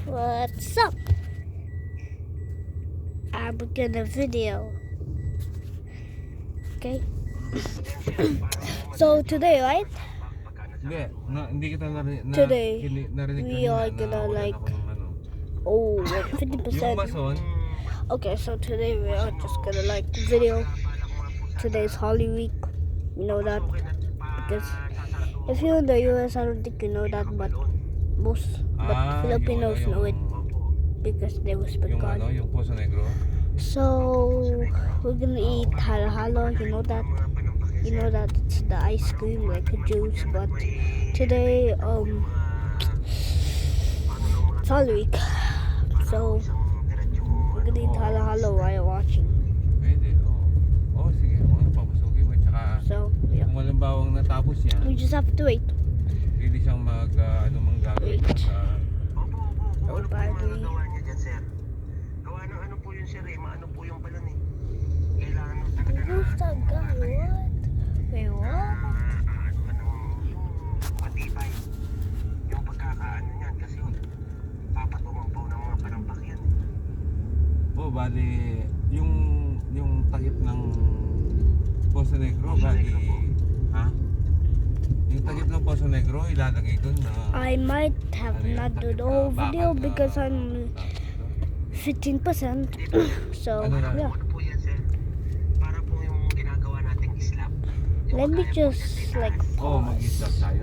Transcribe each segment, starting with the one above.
What's up? I'm gonna video. Okay. So today, right? Hindi kita Today, narinig we are gonna like 50%. Yung mason, Okay, so today we are just gonna like video. Today's Holy Week. You know that because if you're in the US, I don't think you know that, but Filipinos know it because they whisper yung God. yung Poso Negro. So we're gonna eat halo-halo. You know that. You know that it's the ice cream like a juice, but today it's Holy Week. So we're gonna eat halo-halo while watching. Pwede, oh. Sige, papasukin mo. Tsaka, So yeah, kung malimbawang natapos yan, we just have to wait. pwede siyang anumang gagawin Wait. sa... Oh, battery. Ano po yun, sir, maano po yung balon eh. Kailangan talaga Who's that guy? What? Wait, what? yung matibay. Yung pagkakaano niyan kasi papatungan po ng mga panampak yan. Bali, yung takip ng Poso Negro, bali, ha? Yung takip ng Poso Negro, ilalagay doon na... I might have not done the whole video because I'm 15%. So Ano na? yeah, Ano po yan, sir? Para po yung ginagawa nating Islam. let me just like mag-isap tayo.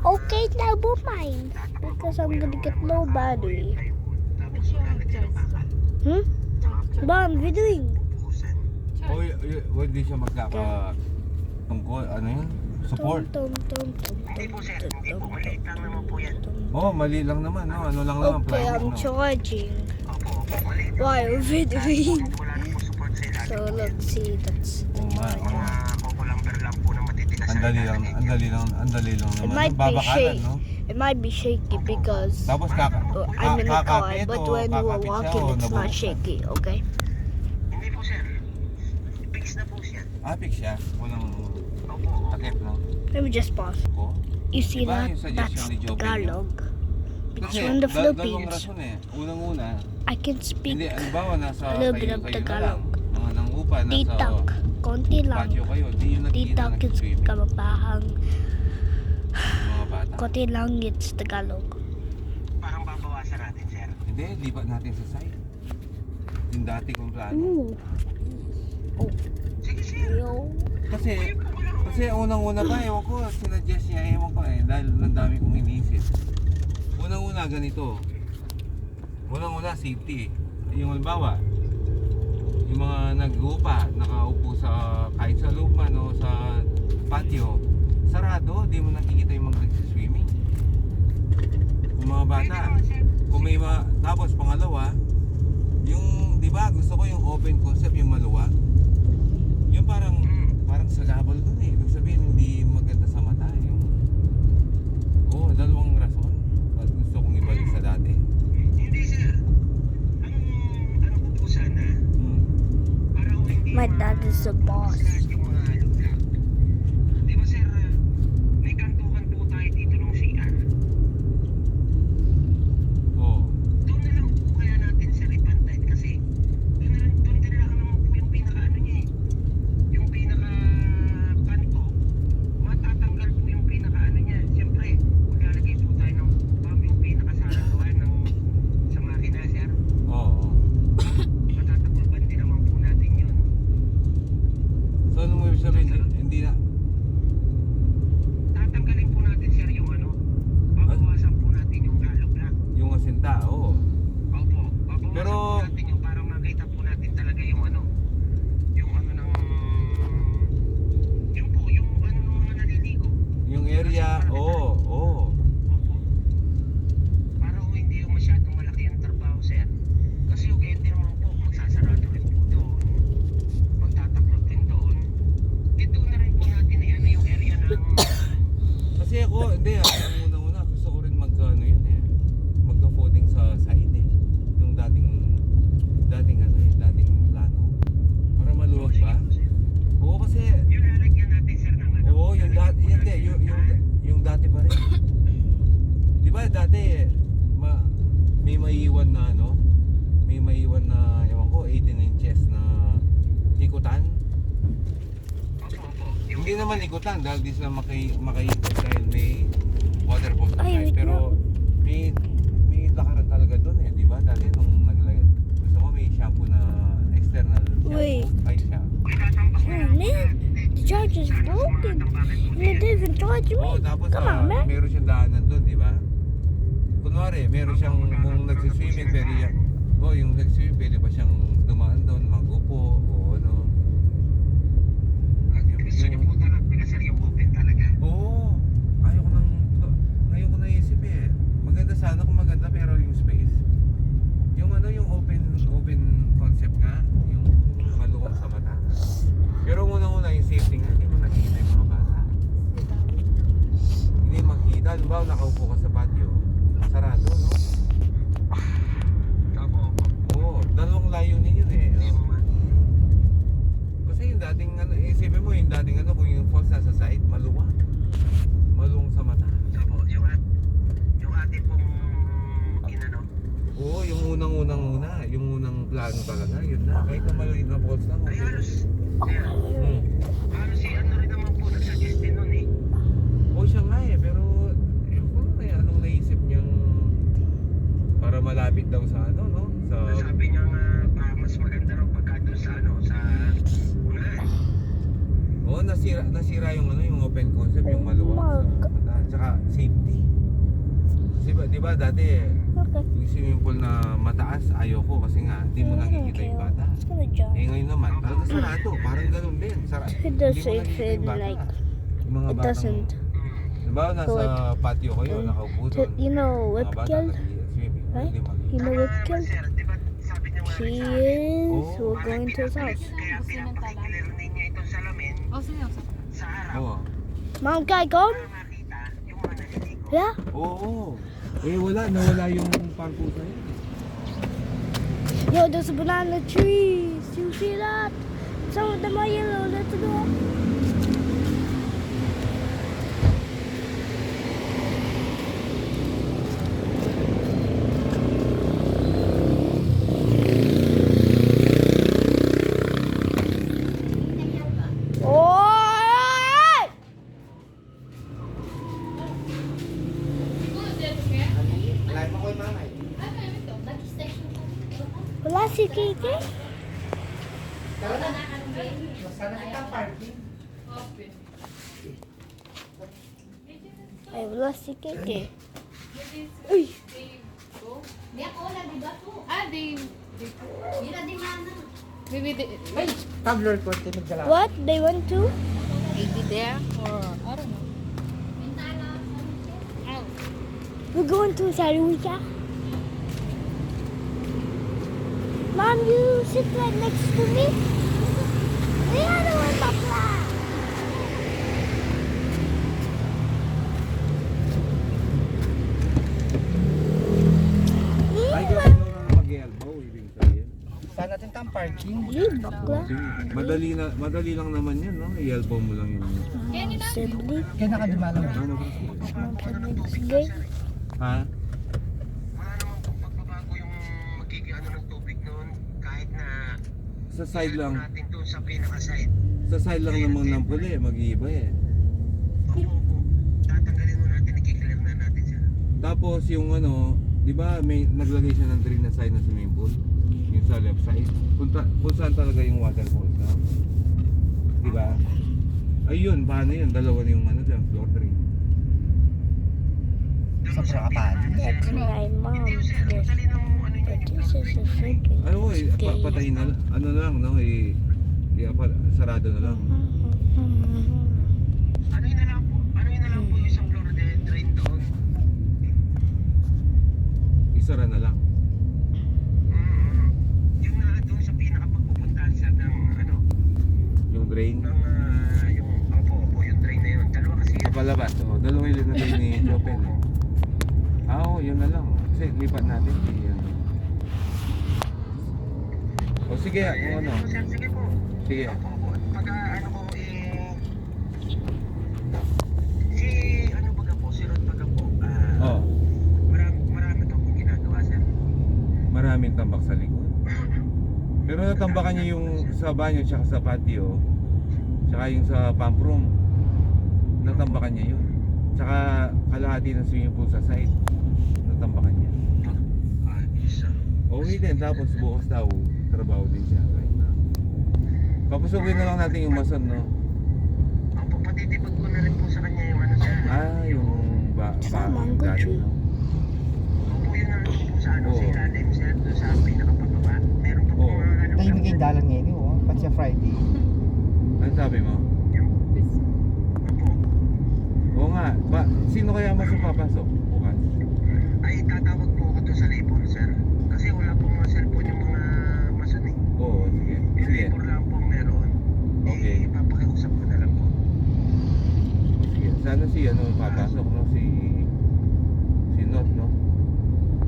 okay now but mine because I'm gonna get no battery. But I'm videoing. Hindi siya tungkol, ano yun? Support. Hindi po, sir. Hindi po. Maliit lang naman po yan. Mali lang naman, no? Ano lang naman, Okay, plywood, I'm no? charging Opo. Maliit lang. while videoing. Wala na po support sa ilalim. So let's see, that's Mga kukulamber lang po na matitigas sa Ang dali lang it naman. might be Babakalan, no? it might be shaky because Tapos I'm in the car, kakapit but o when we're kakapit siya walking, o it's not nabubukas? shaky. Okay. Hindi po, sir. Fix na po siya. Fix siya. Walang Opo. takip, no? Let me just pause. Ko. You see Diba that? yung suggestion That's ni Joe Tagalog. It's Kasi from the dalawang Philippines. rason eh. Unang-una, I can speak hindi, halimbawa nasa a little bit of kayo na Tagalog. lang. Mga nangupa, nasa Titak. Konti lang. patio kayo. Di yung nakikita Titak is nag-swimming. kamapahang. Mga bata. Konti lang it's Tagalog. Parang babawasan natin, sir. Hindi, lipat natin sa side. Yung dati kong plano. Ooh. Oh. Sige, sir. Yo. Kasi unang-una pa, ewan ko, sinuggest niya, ewan ko dahil ang dami kong iniisip. Unang-una ganito. Unang-una safety. Yung halimbawa, yung mga nag-uupa, nakaupo sa kahit sa loob man o sa patio, sarado, di mo nakikita yung mga nag-swimming. Yung mga bata. Kung may tapos pangalawa, yung, di ba, gusto ko yung open concept, yung maluwag. Yung parang sagabal dun eh. Ibig sabihin, hindi maganda sa mata. Dalawang rason. At gusto kong ibalik sa dati. Hindi, sir. Ano po po sana? Para ho hindi My dad is a boss. yung mga lugar. Di ba, sir? May kanto-kanto tayo dito ng CR. Doon na lang po kaya natin, sir, ipantay. Kasi doon din lang naman po yung pinaka-ano niya eh. Yung pinaka-kanto, matatanggal po yung pinaka-ano niya. Siyempre, maglalagay po tayo ng yung pinaka-saraduhan sa makina, sir. Oo. Matatakulban din naman po natin yun. So, ano mo ibig sabihin? Hindi na. Tatanggalin po natin, sir, yung babawasan po natin yung hollow block. Yung asinta, oo. Opo, babawasan Pero- po natin yung para makita po natin talaga yung yung ng mga naliligo. Yung area, oo. Opo. Para ho hindi yung masyadong malaki yung trabaho, sir. Kasi yung ganyan din naman po, magsasarado rin po doon. Magtataklog din doon. Dito na rin po natin yung area ng... Kasi ako, hindi ang unang-una, gusto ko rin magka-folding sa side eh. Yung dating plano. Para maluwag ba? Oo, kasi Yung lalagyan natin, sir, ng Oo, yung dati pa rin. Di ba dati may maiiwan na ano, may maiiwan na, ewan ko, 18 inches na ikutan. Hindi naman ikutan dahil di sila makaikot dahil may waterfall sa Ay, side. wait Pero may lakaran talaga doon eh, di ba? Dati nung naglagay, gusto ko may shampoo na external shampoo. Wait. Ay siya. Oh man, the charge is broken. And it didn't charge Oo, me. tapos Come on, man. meron siyang daanan doon, di ba? Kunwari, meron siyang, kung nagsiswimming, pwede yan. Yung nagsiswimming, pwede ba siyang dumaan doon, magupo, o ano. Gusto niyo po talaga sir yung open talaga. Oo, ngayon ko naisip eh. Maganda sana kung maganda, pero yung space. Yung ano, yung open concept nga, yung maluwang sa mata. Pero unang-una yung safety nga, hindi mo nakikita yung mga bata. Hindi makikita. Halimbawa, nakaupo ka sa patio, sarado, no? Opo. Oo, dalawang layo ninyo eh. Hindi mo man. Kasi yung dating ano, isipin mo yung dating ano, kung yung falls nasa side, maluwang. Maluwang sa mata. Opo, yung ate pong inano. Oo, yung yung unang plano talaga, yun na. Kahit na maliit na falls lang, Ay okay. halos, kaya, Hmm. halos si ano rin naman po, nagsuggest din nun eh. Oo, siya nga eh, pero anong naisip niyang para malapit daw sa ano, no? Sa Sabi niya nga, mas maganda raw pagka doon sa ano, sa unahan. Oo, nasira yung ano, yung open concept, yung maluwang sa mata. Tsaka safety. Di ba dati Okay. yung swimming pool na mataas, ayoko kasi nga hindi mo nakikita yung bata. It's gonna jump. Eh ngayon naman, talaga sarado, parang ganun din. It Hindi mo doesn't nakikita feel yung bata. like. Yung mga It batang, doesn't. diba nasa patio kayo, nakaupo doon. You know Mga Whip bata Kill? nag-swimming, Right? hindi makikita. You know Whip Kill? Sir, di ba sabi niya nga She rin sa is. Oh. We're going to his house. kaya pinapakiclear ninyo itong salamin sa harap Oo. Mom, can I come? para makita yung mga naliligo. Yeah? Oo. Eh nawala yung parkusa yun. Yo, there's a banana trees. You see that? Some of them are yellow. Let's go. Oi! Wala si Kiki? Ay, wala si Kiki. Uy! Ay, tabler ko, tinagdala. What? They went to? Maybe there or I don't know. We're going to Sarika. Mom, you sit right next to me. Yeah, the one bakla. Ay, gawin mo lang mag-elbow, ibig sabihin. Saan natin tang parking? You bakla. Madali lang naman yan, no? I-elbow mo lang yun. Assembly. Kaya nakadumalaw. Ano ba? Sige. Ha? Wala naman pong pagbabago yung magiging ano ng tubig noon kahit na Sa side lang. natin doon sa pinaka-side. Sa side lang naman ng puli, mag-iiba eh. Opo. Tatanggalin mo natin, i-clear na natin siya. Tapos yung ano, di ba may naglagay siya ng drain na side ng swimming pool? Yung sa left side. Kung saan talaga yung waterfall na. Di ba? Ayun, paano yun? Dalawa na yung ano dyan, floor drain. Sa Prakapan. That's my mom's Sir, desk. madali na mo ano But niya. this is a freaking Ay, oy, patayin na lang. Ano na lang, no? Sarado na lang. Ano yun na lang po? Ano yun na lang po yung isang floor drain doon? Isara na lang. Yung na doon sa pinaka-pagpupuntahan siya ng ano, Yung drain. ng yung opo, yung drain na yun. Dalawa kasi yun. Kapalabas. O, dalawa yung na drain ni Chopin. Eh. Oo, yun na lang. Kasi lipat natin. Yan. O sige, kung ano. Sige po. Sige. Opo, opo. Pagka ano ko si ano baga po, si Rod baga po. Oh. Marami to pong ginagawa sir. namin tambak sa likod. Pero natambakan niya yung sa banyo tsaka sa patio. Tsaka yung sa pump room. Natambakan niya yun. Tsaka kalahati ng swimming pool sa side. Natambakan niya. Isa. Okay din, tapos bukas daw trabaho din siya right now. Papasugin na lang natin yung mason, no? Opo, patitipag ko na rin po sa kanya yung ano sir. Yung Mango dati, tree. no? Opo, yun na rin po sa ano Oo. sa ilalim sir, doon sa pinakapababa. Meron pa po Oo. mga ano. Tahimik yung dalan ngayon, oh. Pati sa Friday. Ano sabi mo? Opo. Oo nga, sino kaya mason papasok bukas? Ay, tatawag po ako doon sa labor sir. Kasi wala pong mga cellphone yung mga mason eh. Oo, sige. Yung Sige. labor lang po meron. Okay. Eh, papakiusap ko na lang po. Sige. Sana si papasok, no? Si Not, no?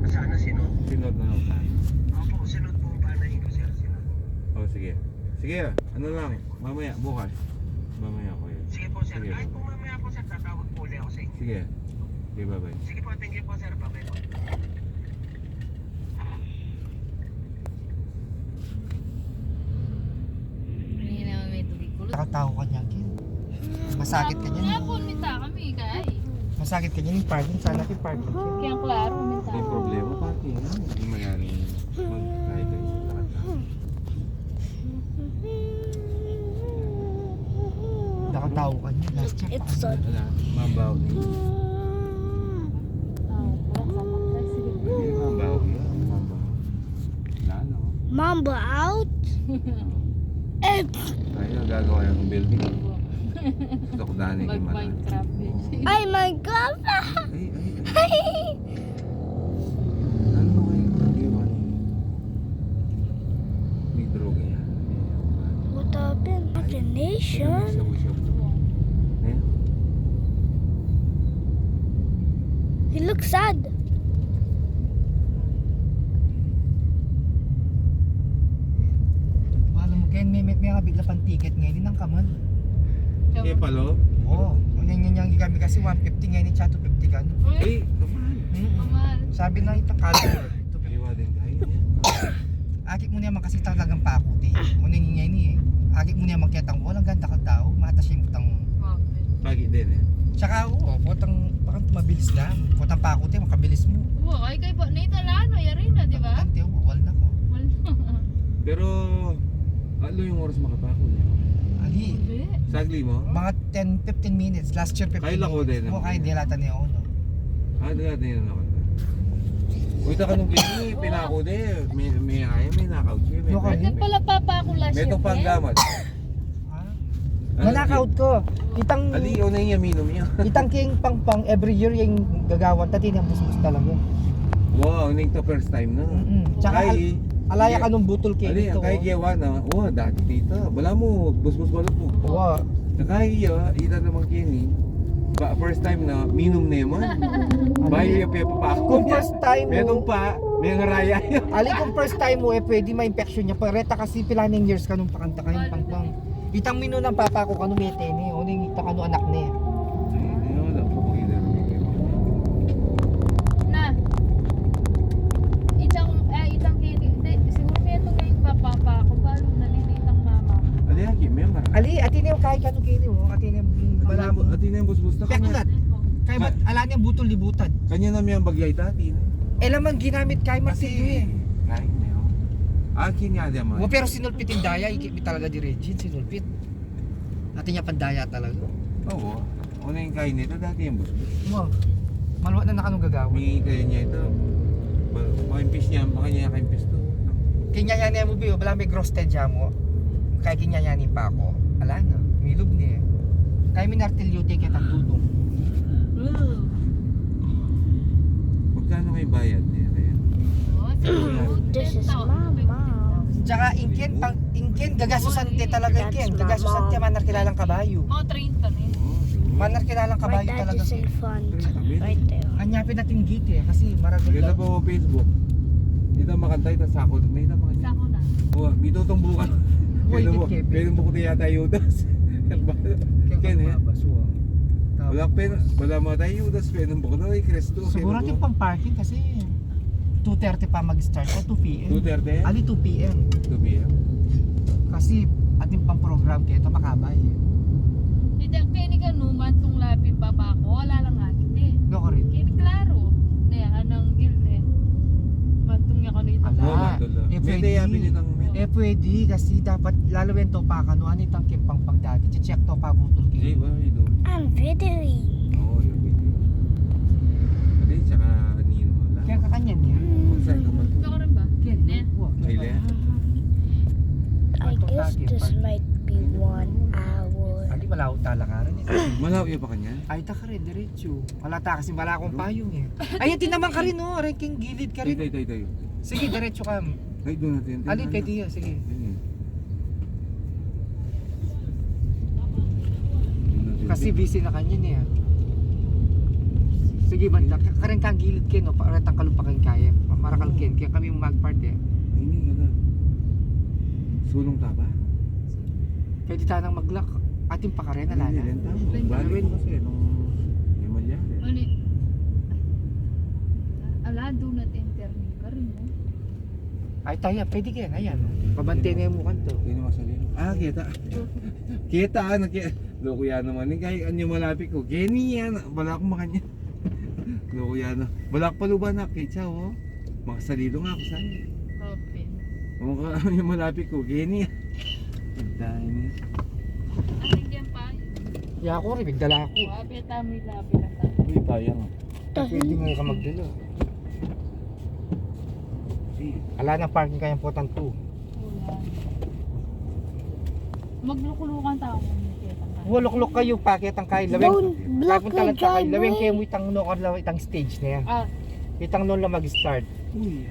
Sana sinod. Si Not na lang tayo. Opo, sinod po ang panahin ko sir. Sinod. Oh, sige. Sige, ano lang, mamaya, bukas. Mamaya ko yun. Sige po sir. Sige. Kahit po mamaya po sir, tatawag po ulit ako sa inyo. Sige. Okay, bye-bye. Sige po, thank you po sir. Bye-bye po. Hindi naman may tubig kulot. Nakatawa ka niya, Ken. Masakit ka niya. Hapon, minta kami, kay. Masakit ka niya yung parking. Sana yung parking, Ken. Kaya klaro, minta. Hindi problema, pati. Hindi mayaring mag-try kayo sa lahat. Nakatawa ka niya. Last check. It's so Wala, mambaw ni. Wala sa sige. Hindi, mambaw yan. Mambaw. Wala, no? Mamba out. Eh, Tayo, gagawa yung building. Gusto ko daanin yung mana. Mag-Minecraft eh. ay my God. Ay. Ano kayo mag-iwan? May droga yan. What happened? The nation. Eh? He looks sad. Alam mo, Ken, may nga bigla pang ticket ngayon. Nang kaman. Kaya palo? Oo. Ngunyan yung kami kasi 150 ngayon. Siya 250 ka. Eh, naman. Amal. Sabi na itong color. Kaliwa din kayo. Akit mo naman kasi talagang pakuti. Ngunyan ngayon eh. Akit mo naman kitang walang ganda ka tao. Matas yung putang. Pagi din eh. Tsaka putang parang mabilis na. Putang pakuti, makabilis mo. Wow, ay kay ba Nathan Lano, yari na, di ba? Tante, wal na ko. Pero, ano yung oras makapako niya? Ali, Hindi. Sagli mo? mga 10-15 minutes. Last year 15 Kaya lako din. Oo, kaya dilata niya ako, no? Dati yun ako. Uy, ka nung gini, pinako din. May ayaw, may knockout siya. May Loko, Bakit pala papa ako last May year? itong panggamat. Ha? Manakaut ko. Itang, Ali, una yung minom niya. itang king pang every year yung gagawan. Tati niya busbus talaga. Wow, ning to first time na. Tsaka Kay, alaya ka nung butol king Ali, ito. kay Gewa na, dati dito. Wala mo, busbus balot mo. Oo. Nakaya, ita naman kini. First time na, minom na yaman. Bayo yung pepa pa ako. Kung first time Metong mo, pa, may ngaraya yun. ali kung first time mo pwede ma-infection niya. Pareta kasi pilaning years ka nung pakanta ka yung pangpang. Itang mino ng papa ko kanu may tene. O ning ita kanu anak niya. Wala po ko yun. Na. Itang kini. Siguro may ito ngayong papa ako. Balo nalinitang mama. Ali, aki, member. Ali, ati niyo kahit kanu kini mo. Ati niyo malabo. At yun yung busbus na Peklat. Kaya ba't ala niya butol libutan. Kanya na may ang bagyay dati. Eh laman ginamit kay martilyo eh. Kain na yun. Akin nga di man. O pero sinulpit yung daya, ikipit talaga di Regine, sinulpit. Ati niya pandaya talaga. Oo. Una yung kain nito, dati yung busbus. Mo. Maluwa na nakanong gagawin. May kayo niya ito. Maka-impis niya, baka niya naka-impis to. Kinyanyan mo biyo, wala may gross ten siya mo. Kaya kinyanyanin pa ako. Ala na, milog niya. Kaya minartilyo tayo kita tutong. Magkano may bayad niya? This is mama. Tsaka ingken gagasosante talaga ingken. Gagasosante manar kilalang kabayo. Mga 30 na eh. Manar kilalang My kabayo dad talaga. is in front. Right there. Anyapin natin gate eh, kasi maragol Ganda lang. po Facebook. Dito makantay, tas sako. May ito mga niya. Sako na. May tutong bukan. Uy, Kevin. Pwede mo kundi yata Yudas. Ken eh. Wala mo tayo Yudas. Pwede mo kundi Kristo. Siguro natin pang parking kasi 2:30 pa mag-start o 2 p.m. 2:30? Ali 2 p.m. 2 p.m. Kasi ating pang program kaya ito makabay. Hindi, kaya ni Kanu, mantong labi baba ko, wala lang agad eh. No ko rin. Kaya ni Claro, na anang gil eh. Mantong niya ko na ito. Ala. Oo, mandala. Eh, May pwede. dayabi din ang Pwede kasi dapat lalo yung to pa kanu anit ang kimpang pagdati. Check to pa butol Jay, kayo. what are you doing? I'm videoing. Oo, you're video. Hindi, tsaka Nino. Wala. Kaya kakanyan niya. Saan ka man? Ito ka rin ba? Kaya Ne? Kailan? I guess this might be 1 hour. Adi malaw talakaran niya. Malawi pa kanya? Ay ta ka rin diretso. Wala ta kasi wala akong payong eh. Ay din naman ka rin oh, ranking gilid ka rin. Tayo. Sige diretso ka. Ay, doon natin. Ali pwede yun, sige. Kasi busy na kanya niya. Sige banda, karen kang gilid ken no, para tang kalupakan kaya. Marakal ken kaya kami magpart eh. Hindi nga na. Sulong taba? Pwede tanang maglock. Ating pakaren na Hindi lana. rin tama. Balik ko kasi nung Himalaya. Ano? Ala, do not interview ka rin mo. Ay tayo, pwede ka yan, ayan. Pabante na yung mukhan to. Hindi naman sabihin. Kita. Kita, loko yan naman. Kahit anyo malapit ko. Kenny yan. Wala akong makanya. Loko yan. Wala akong paluban na. Kitsa, oh. Makasalilo nga ako sa'yo. Open. Mukha anyo malapit ko. Kenny yan. Dahil niya. Ano yan pa? Ya ako rin, bigdala ako. Wabi, tami, labi na tayo. Uy, payang. Pwede mo ka magdala. Ala ng parking kayang putan 2. Wala. Maglukulukan tao mo. Wulok-lok kayo paket ang kay Don't laweng. block Kapon the talag kay laweng kayo driveway. mo itang no or laweng itang stage na yan. Ah, Itang noon lang mag-start. Uy.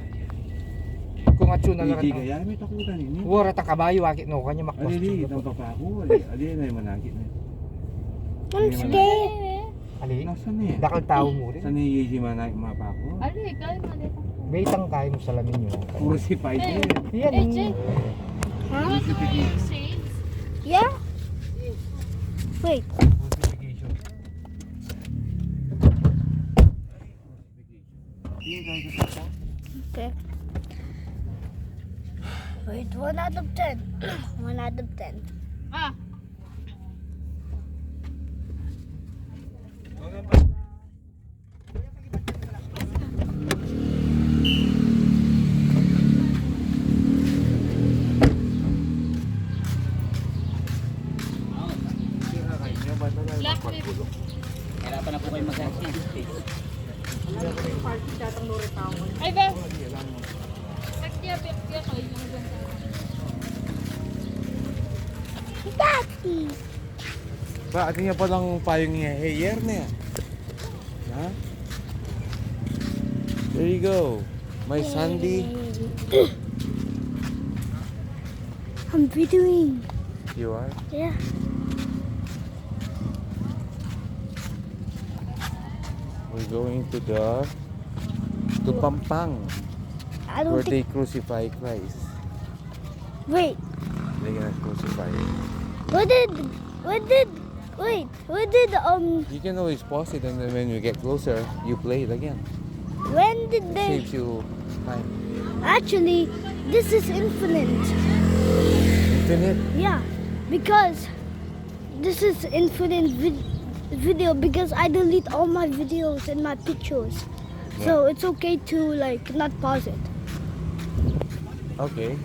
Kung atso na lang Hindi itang. kaya may takutan ini. Wara ta kabayo akit no kanya makwas. Alili, itang papa ko. Ali na yung manakit na. I'm scared. Ali. Nasaan na yan? Dakal tao mo rin. Saan na yung Yeji manakit mapa ko? ali, kaya mali ka. May itang kaya mo salamin nyo. Puro si Pai Eh. din. Yan. Eh, Jay. Huh? Ano yung shades? Yeah? Wait. Okay. Wait, 1 out of 10. 1 out of 10. Ah, black people. Hirapan na po kayo mag-access. Ay, ba? Pagkya kayo yung ganda. Daddy! Ba, atin niya palang payong niya. Hey, yer na yan. Ha? There you go. My Sandy. I'm videoing. You are? Yeah. We're going to Pampang, I don't where think. they crucify Christ. Wait. They're gonna crucify him. Where did You can always pause it, and then when you get closer, you play it again. when did they, Saves you time. actually, this is infinite. Infinite. Yeah, because this is infinite video because I delete all my videos and my pictures. So it's okay to like not pause it. Okay.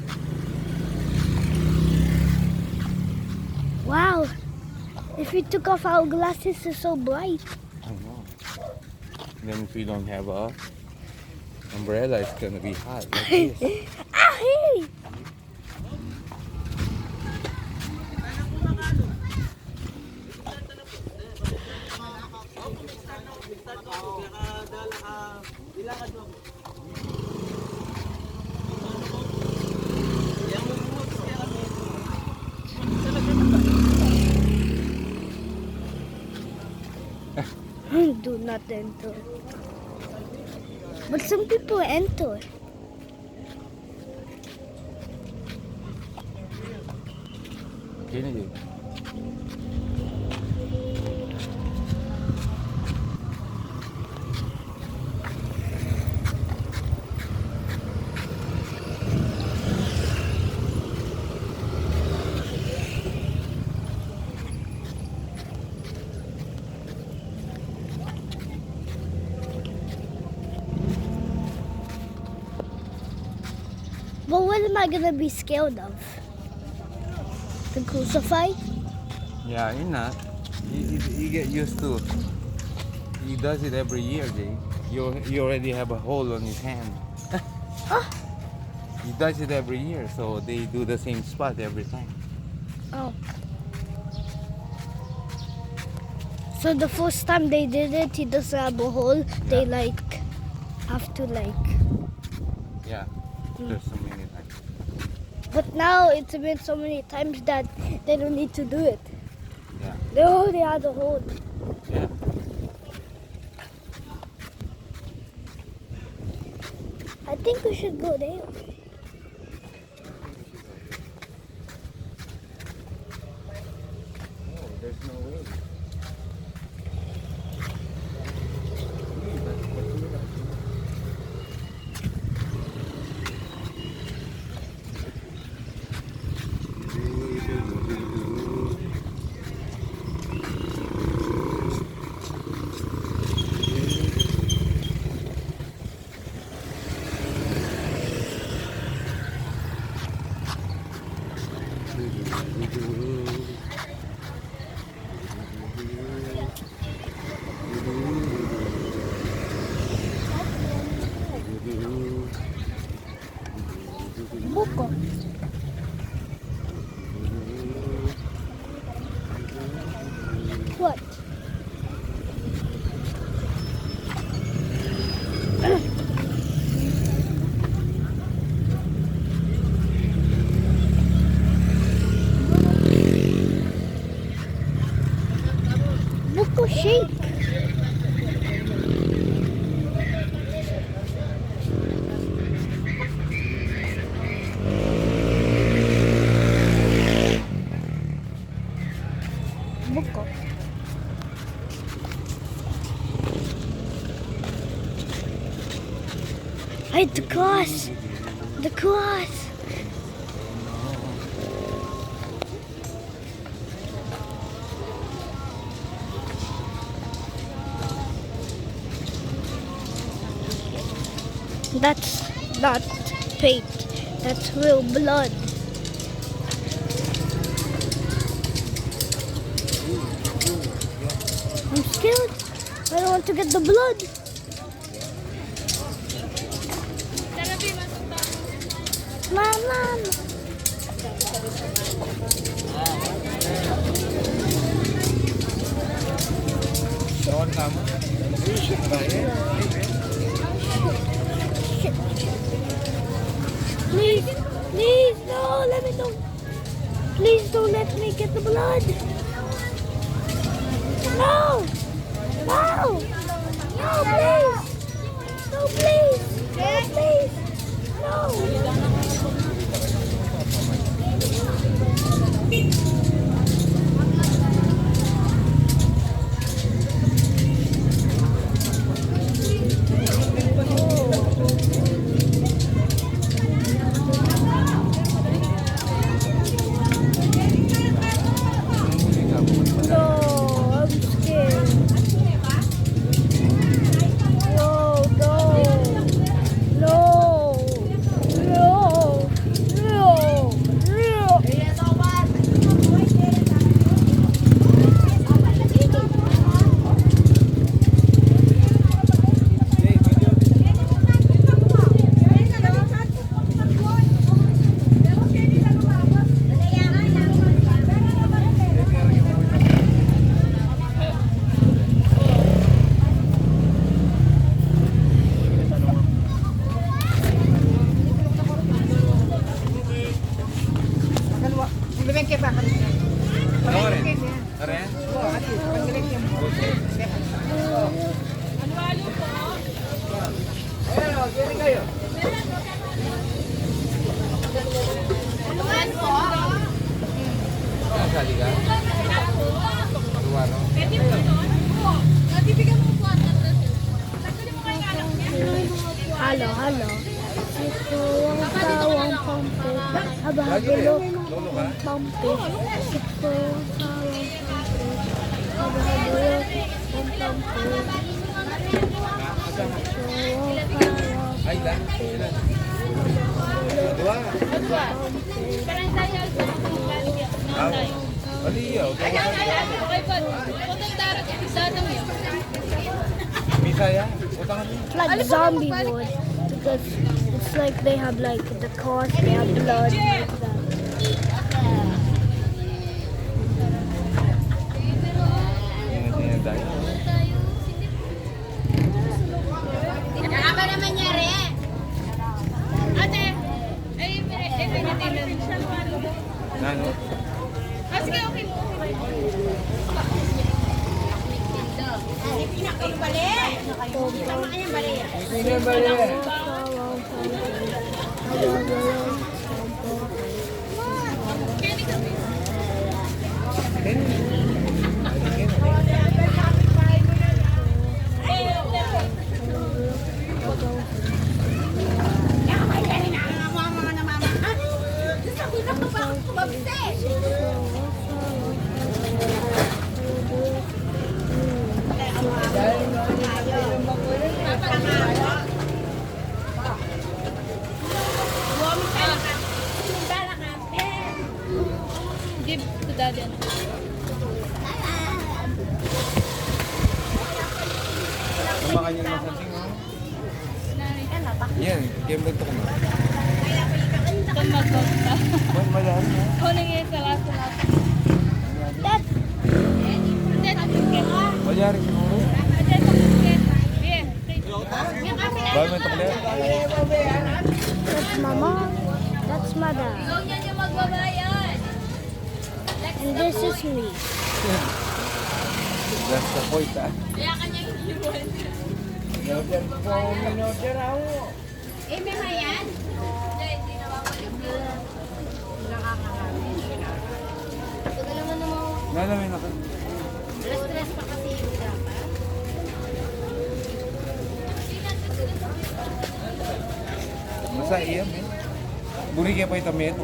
Wow, if we took off our glasses, it's so bright. I know. Then if you don't have a umbrella, it's gonna be hot like this. Ah, hey! Do not enter. But some people enter. Kennedy. But what am I gonna be scared of? The crucify? Yeah, you're not. You get used to. He does it every year, Jay. You already have a hole on his hand. Ah. He does it every year, so they do the same spot every time. Oh. So the first time they did it, he doesn't have a hole. They like have to like. Yeah, there's so many times. But now it's been so many times that they don't need to do it. Yeah. They already have a hole. Yeah. I think we should go there. Oh, there's no way. Buko. What? Buko shake. Buko. Hey, the cross. The cross. That's not paint. That's real blood. I'm scared. I don't want to get the blood. Mom. Doon tama. Please, no, let me know. Please don't let me get the blood. No, please. No, please. No. No, I'm scared. Sali ka? Dua, no? Halo. Siko ang tawang pampi. Habahagilo ang pampi. Siko ang tawang pampi. Habahagilo ang pampi. Siko ang tawang Ay, lang. pampi. Ilan? Dua. Parang tayo sa mga tayo. Aliya, Okay, but kung darat dadang yun. Bisaya, utang mo. It's like zombie wood because it's like they have like the corn, they have blood like that. Yan ang sinadaya. Nakaka naman niya rin. Ate, ay, pinatilan. Nano? Sige, okay mo. Give to daddy. Kumakan yung masasing mo. Yan, gamble to ko na. Kamagpagta. Ba't madami mo? Kunin yung salat-salat. That Magyari siguro. Bago mo ito kaya? that's my mom. That's my dad. And this is me. That's the point, ah. Lalamin ako. Masa iya, men. Buri kaya pa itamin.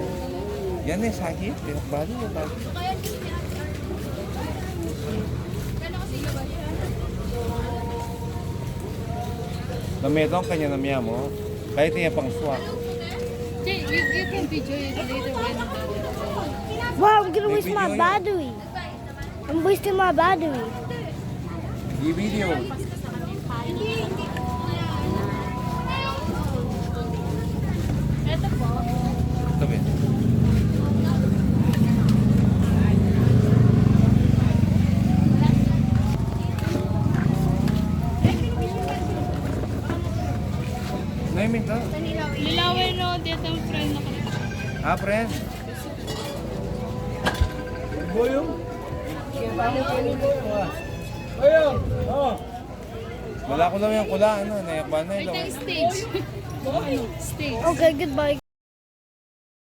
Yan eh, sakit. Tinakbali mo ba? Nameto ang kanya na miya mo. Kahit niya pang swak. You can video it later when Wow, I'm gonna waste May my video yan. battery. I'm wasting my battery. I-video. Ito po. Tabi. Naimik ka. Lilawin no, dito ang friend na kami. Ah, friend. Wala ko lang yung kula, ano, nayakban na Wait, ito. ang stage. Stage. Okay, goodbye.